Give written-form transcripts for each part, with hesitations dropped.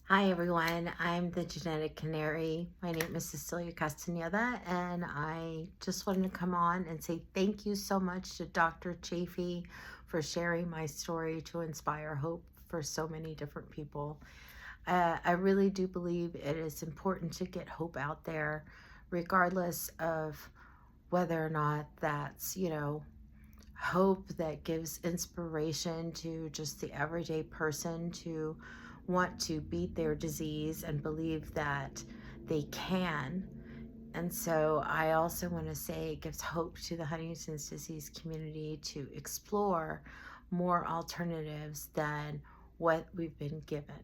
Hi everyone, I'm the Genetic Canary. My name is Cecilia Castaneda, and I just wanted to come on and say thank you so much to Dr. Chaffee for sharing my story to inspire hope for so many different people. I really do believe it is important to get hope out there, regardless of whether or not that's, hope that gives inspiration to just the everyday person to want to beat their disease and believe that they can. And so I also want to say it gives hope to the Huntington's disease community to explore more alternatives than what we've been given.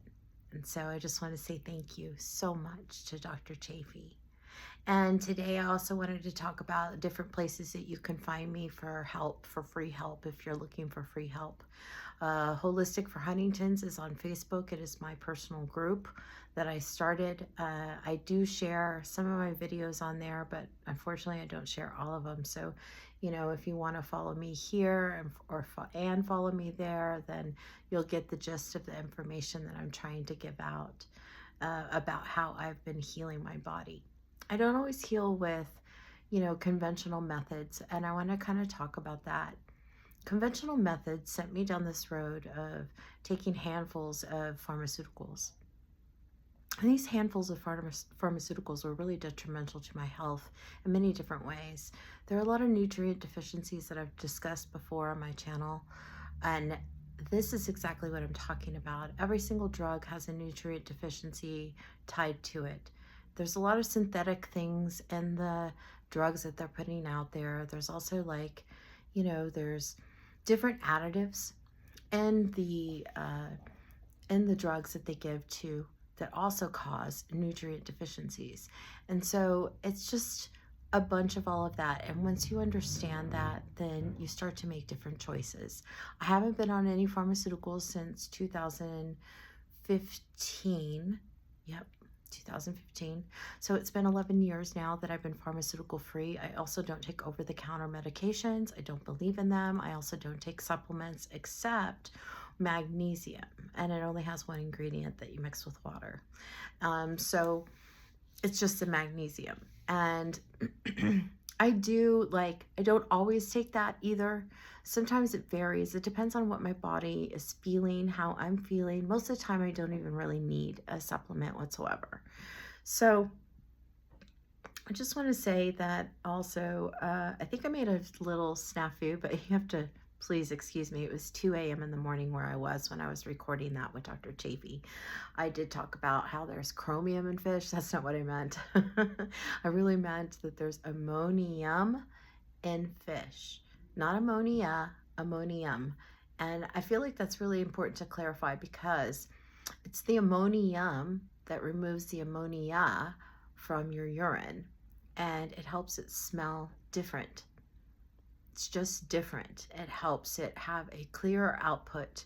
And so I just want to say thank you so much to Dr. Chaffee. And today I also wanted to talk about different places that you can find me for help, for free help, if you're looking for free help. Holistic for Huntington's is on Facebook. It is my personal group that I started. I do share some of my videos on there, but unfortunately I don't share all of them. So, if you want to follow me here and follow me there, then you'll get the gist of the information that I'm trying to give out about how I've been healing my body. I don't always heal with, conventional methods, and I want to kind of talk about that. Conventional methods sent me down this road of taking handfuls of pharmaceuticals. And these handfuls of pharmaceuticals were really detrimental to my health in many different ways. There are a lot of nutrient deficiencies that I've discussed before on my channel, and this is exactly what I'm talking about. Every single drug has a nutrient deficiency tied to it. There's a lot of synthetic things in the drugs that they're putting out there. There's also there's different additives in the drugs that they give to that also cause nutrient deficiencies. And so it's just a bunch of all of that. And once you understand that, then you start to make different choices. I haven't been on any pharmaceuticals since 2015. Yep, 2015. So it's been 11 years now that I've been pharmaceutical free. I also don't take over-the-counter medications. I don't believe in them. I also don't take supplements except magnesium, and it only has one ingredient that you mix with water. So it's just the magnesium. And I don't always take that either. Sometimes it varies. It depends on what my body is feeling, how I'm feeling. Most of the time, I don't even really need a supplement whatsoever. So I just want to say that also, I think I made a little snafu, but you have to please excuse me. It was 2 a.m. in the morning where I was when I was recording that with Dr. Chaffee. I did talk about how there's chromium in fish. That's not what I meant. I really meant that there's ammonium in fish, not ammonia, ammonium. And I feel like that's really important to clarify because it's the ammonium that removes the ammonia from your urine, and it helps it smell different. It's just different. It helps it have a clearer output,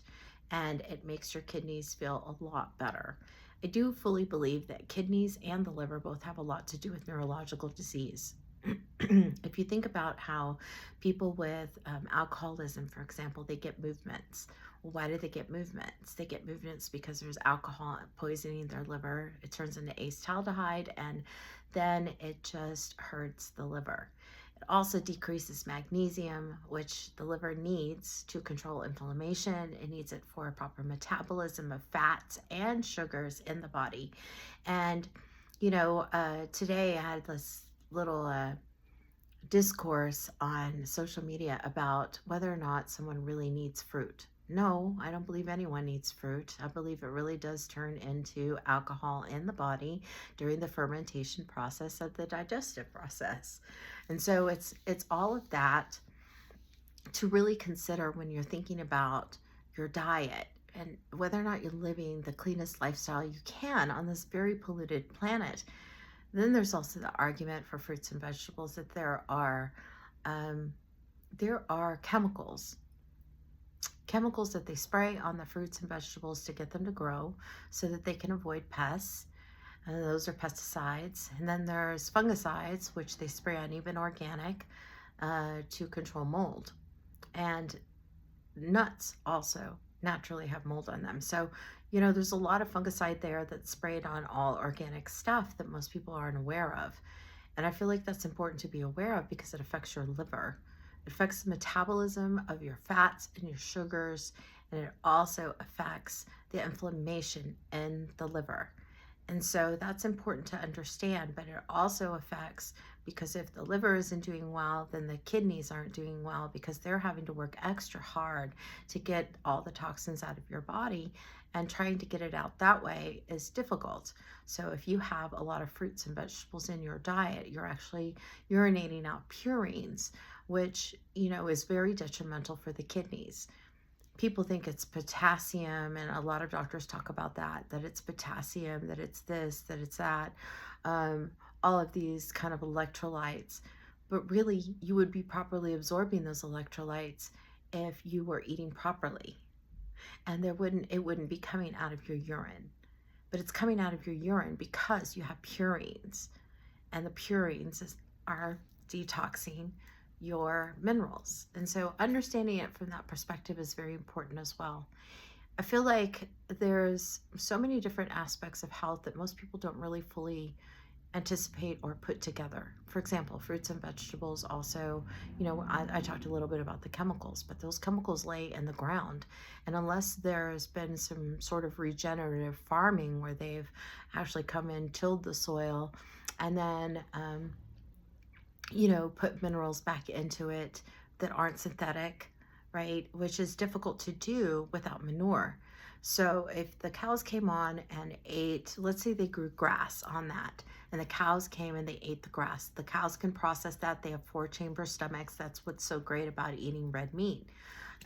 and it makes your kidneys feel a lot better. I do fully believe that kidneys and the liver both have a lot to do with neurological disease. If you think about how people with alcoholism, for example, they get movements. Well, why do they get movements? They get movements because there's alcohol poisoning their liver. It turns into acetaldehyde, and then it just hurts the liver. It also decreases magnesium, which the liver needs to control inflammation. It needs it for a proper metabolism of fats and sugars in the body. And, today I had this little discourse on social media about whether or not someone really needs fruit. No, I don't believe anyone needs fruit. I believe it really does turn into alcohol in the body during the fermentation process of the digestive process. And so it's all of that to really consider when you're thinking about your diet and whether or not you're living the cleanest lifestyle you can on this very polluted planet. Then there's also the argument for fruits and vegetables that there are chemicals that they spray on the fruits and vegetables to get them to grow so that they can avoid pests. And those are pesticides. And then there's fungicides, which they spray on even organic to control mold. And nuts also naturally have mold on them. So, there's a lot of fungicide there that's sprayed on all organic stuff that most people aren't aware of. And I feel like that's important to be aware of because it affects your liver. It affects the metabolism of your fats and your sugars, and it also affects the inflammation in the liver. And so that's important to understand, but it also affects, because if the liver isn't doing well, then the kidneys aren't doing well because they're having to work extra hard to get all the toxins out of your body, and trying to get it out that way is difficult. So if you have a lot of fruits and vegetables in your diet, you're actually urinating out purines, which, is very detrimental for the kidneys. People think it's potassium, and a lot of doctors talk about that it's potassium, that it's this, that it's that, all of these kind of electrolytes. But really, you would be properly absorbing those electrolytes if you were eating properly, and it wouldn't be coming out of your urine. But it's coming out of your urine because you have purines, and the purines are detoxing your minerals. And so understanding it from that perspective is very important as well. I feel like there's so many different aspects of health that most people don't really fully anticipate or put together. For example, fruits and vegetables also, I talked a little bit about the chemicals, but those chemicals lay in the ground. And unless there's been some sort of regenerative farming where they've actually come in, tilled the soil, and then put minerals back into it that aren't synthetic, right? Which is difficult to do without manure. So if the cows came on and ate, let's say they grew grass on that, and the cows came and they ate the grass. The cows can process that. They have 4-chamber stomachs. That's what's so great about eating red meat.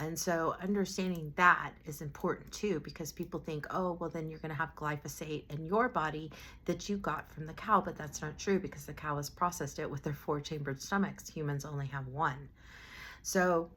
And so understanding that is important too, because people think, oh, well, then you're going to have glyphosate in your body that you got from the cow. But that's not true, because the cow has processed it with their 4-chambered stomachs. Humans only have one. So,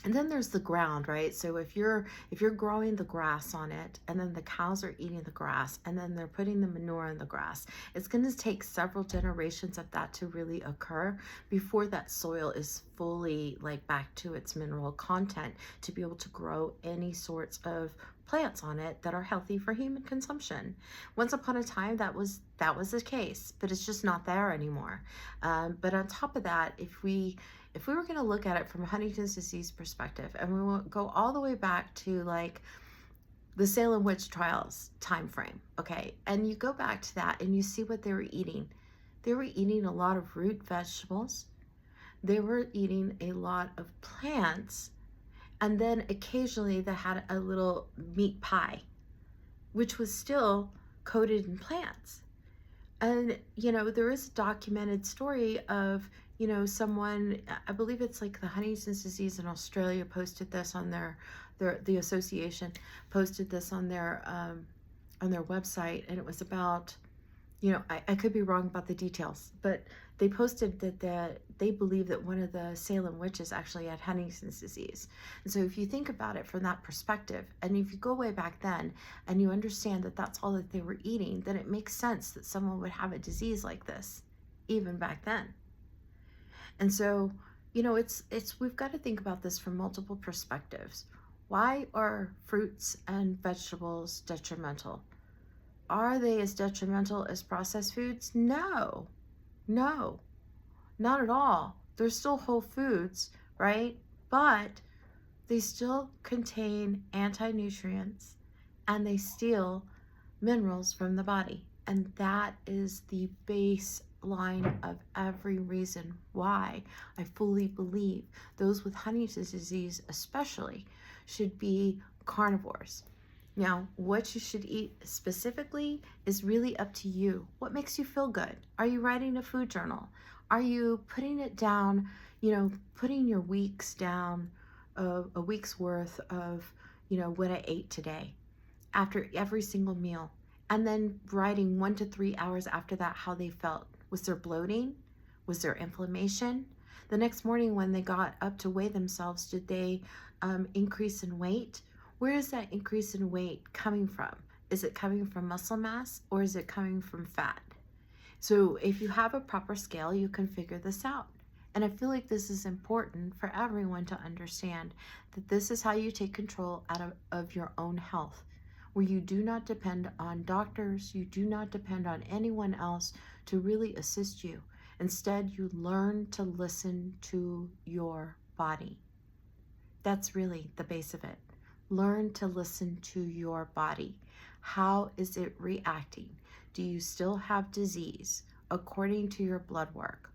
and then there's the ground, right? So if you're growing the grass on it, and then the cows are eating the grass, and then they're putting the manure in the grass, it's going to take several generations of that to really occur before that soil is fully back to its mineral content to be able to grow any sorts of plants on it that are healthy for human consumption. Once upon a time, that was the case, but it's just not there anymore. But on top of that, if we were going to look at it from a Huntington's disease perspective, and we will go all the way back to the Salem witch trials time frame, okay, and you go back to that and you see what they were eating. They were eating a lot of root vegetables. They were eating a lot of plants, and then occasionally they had a little meat pie, which was still coated in plants. And, there is a documented story of, someone, I believe it's the Huntington's disease in Australia, posted this on the association posted this on their website. And it was about, I could be wrong about the details, but they posted that they believe that one of the Salem witches actually had Huntington's disease. And so if you think about it from that perspective, and if you go way back then and you understand that that's all that they were eating, then it makes sense that someone would have a disease like this even back then. And so, we've got to think about this from multiple perspectives. Why are fruits and vegetables detrimental? Are they as detrimental as processed foods? No, not at all. They're still whole foods, right? But they still contain anti-nutrients, and they steal minerals from the body. And that is the baseline of every reason why I fully believe those with Huntington's disease especially should be carnivores. Now, what you should eat specifically is really up to you. What makes you feel good? Are you writing a food journal? Are you putting it down, putting your weeks down, a week's worth of, what I ate today after every single meal, and then writing 1 to 3 hours after that how they felt? Was there bloating? Was there inflammation? The next morning when they got up to weigh themselves, did they increase in weight? Where is that increase in weight coming from? Is it coming from muscle mass, or is it coming from fat? So if you have a proper scale, you can figure this out. And I feel like this is important for everyone to understand, that this is how you take control of your own health, where you do not depend on doctors, you do not depend on anyone else to really assist you. Instead, you learn to listen to your body. That's really the base of it. Learn to listen to your body. How is it reacting? Do you still have disease according to your blood work?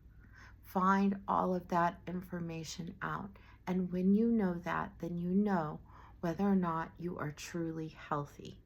Find all of that information out. And when you know that, then you know whether or not you are truly healthy.